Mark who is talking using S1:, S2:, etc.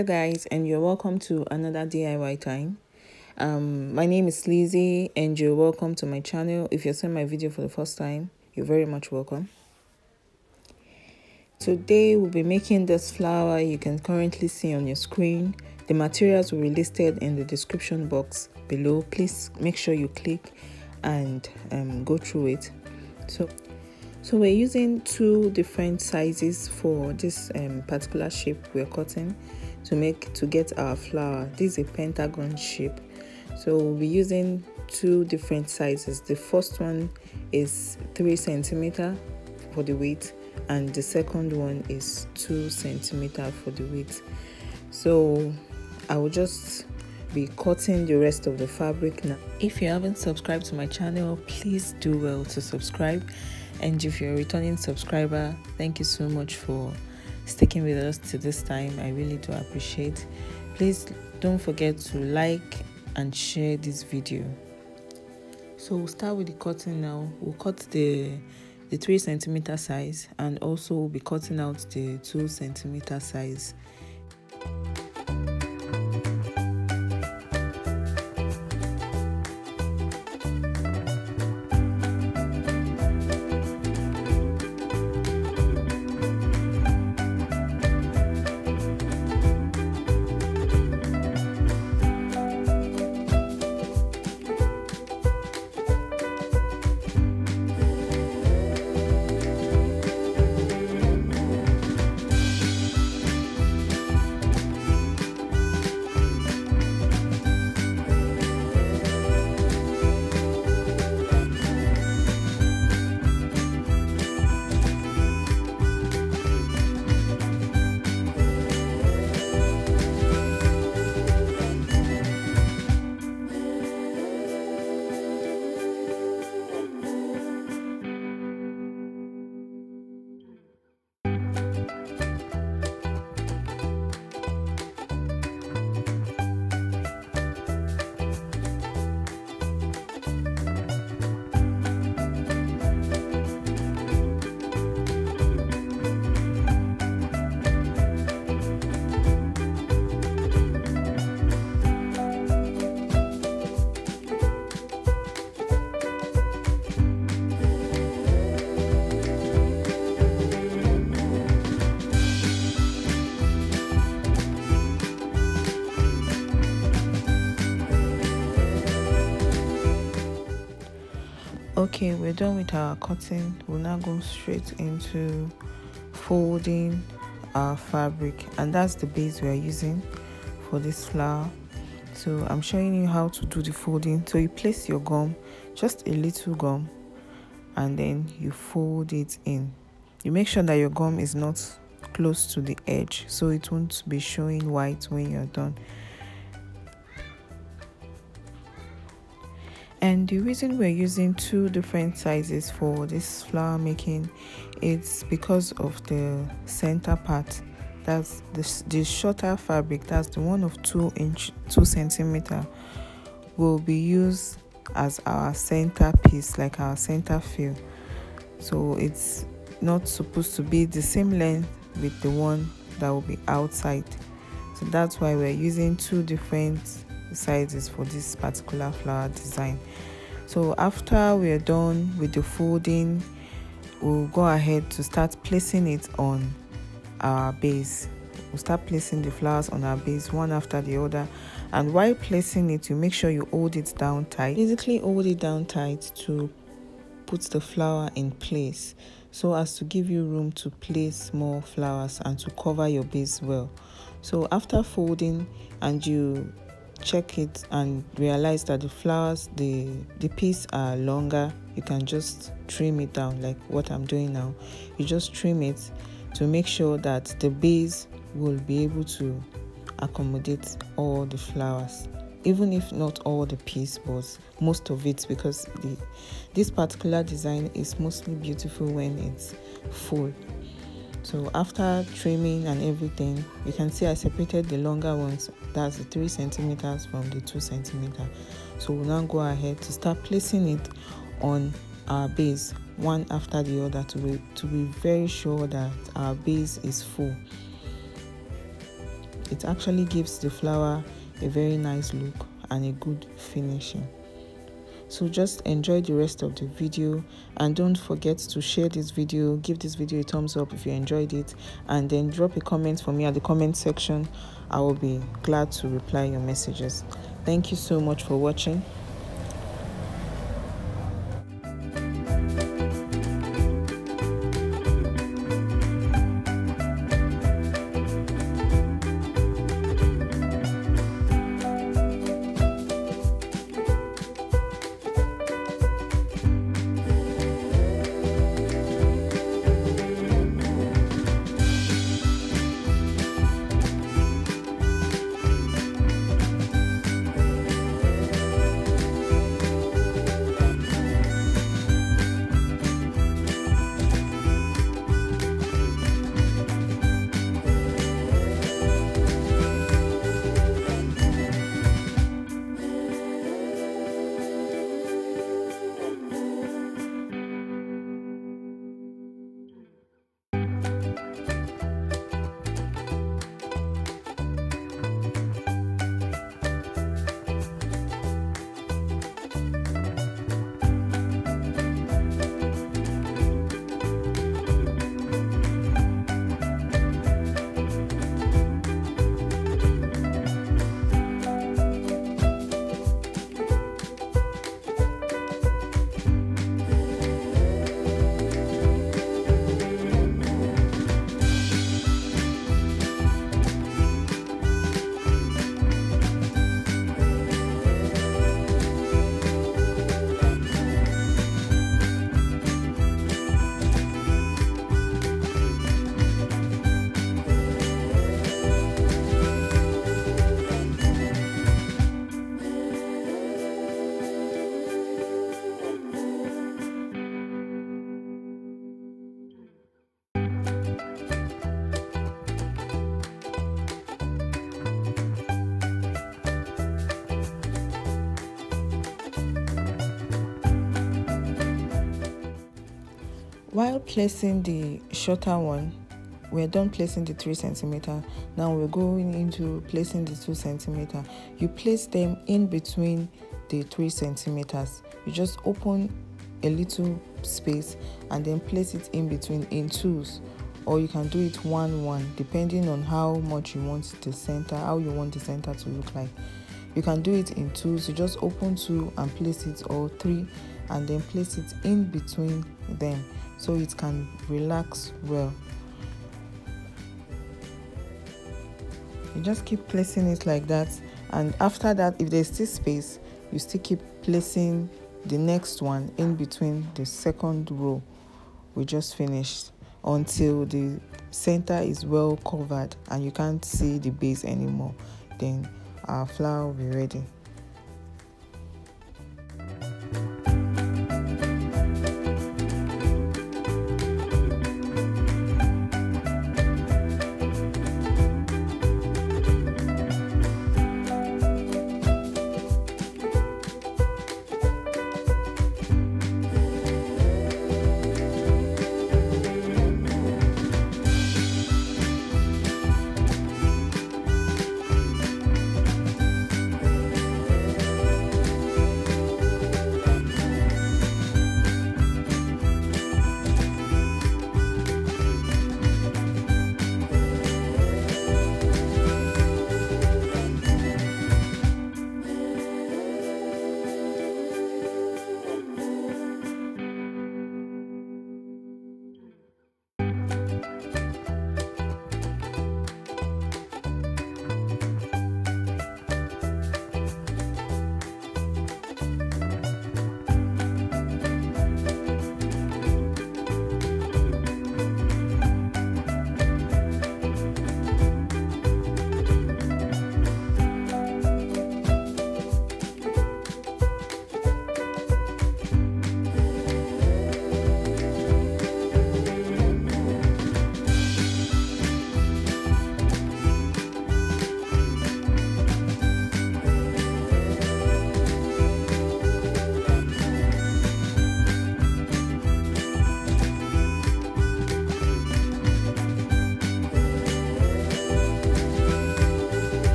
S1: Hello guys, and you're welcome to another DIY time. My name is Sleazy and you're welcome to my channel. If you're seeing my video for the first time, you're very much welcome. Today we'll be making this flower you can currently see on your screen. The materials will be listed in the description box below. Please make sure you click and go through it. So we're using two different sizes for this particular shape we're cutting to get our flower. This is a pentagon shape, so we'll be using two different sizes. The first one is 3 cm for the width, and the second one is 2 cm for the width. So I will just be cutting the rest of the fabric now. If you haven't subscribed to my channel, please do well to subscribe. And if you're a returning subscriber, thank you so much for sticking with us to this time. I really do appreciate. Please don't forget to like and share this video. So we'll start with the cutting now. We'll cut the 3 cm size, and also we'll be cutting out the 2 cm size. Okay, we're done with our cutting. We'll now go straight into folding our fabric, and that's the base we are using for this flower. So I'm showing you how to do the folding. So you place your gum, just a little gum, and then you fold it in. You make sure that your gum is not close to the edge, so it won't be showing white when you're done. And the reason we're using two different sizes for this flower making, it's because of the center part. That's the shorter fabric, that's the one of 2 cm, will be used as our center piece, like our center fill. So it's not supposed to be the same length with the one that will be outside. So that's why we're using two different sizes for this particular flower design. So after we're done with the folding, we'll go ahead to start placing it on our base. We'll start placing the flowers on our base one after the other, and while placing it, you make sure you hold it down tight. Basically hold it down tight to put the flower in place, so as to give you room to place more flowers and to cover your base well. So after folding and you check it and realize that the flowers, the piece are longer, you can just trim it down like what I'm doing now. You just trim it to make sure that the base will be able to accommodate all the flowers, even if not all the piece, but most of it, because this particular design is mostly beautiful when it's full. So after trimming and everything, you can see I separated the longer ones, that's the 3 cm from the 2 cm. So we'll now go ahead to start placing it on our base one after the other to be very sure that our base is full. it actually gives the flower a very nice look and a good finishing. So just enjoy the rest of the video, and don't forget to share this video, give this video a thumbs up if you enjoyed it, and then drop a comment for me at the comment section. I will be glad to reply your messages. Thank you so much for watching. While placing the shorter one, we're done placing the 3 centimeter. Now we're going into placing the 2 centimeter. You place them in between the 3 centimeters. You just open a little space and then place it in between in twos, or you can do it 1-1 depending on how much you want the center, how you want the center to look like. You can do it in twos. You just open 2 and place it, or 3 and then place it in between them so it can relax well. You just keep placing it like that, and after that, if there's still space, you still keep placing the next one in between the second row we just finished until the center is well covered and you can't see the base anymore. Then our flower will be ready.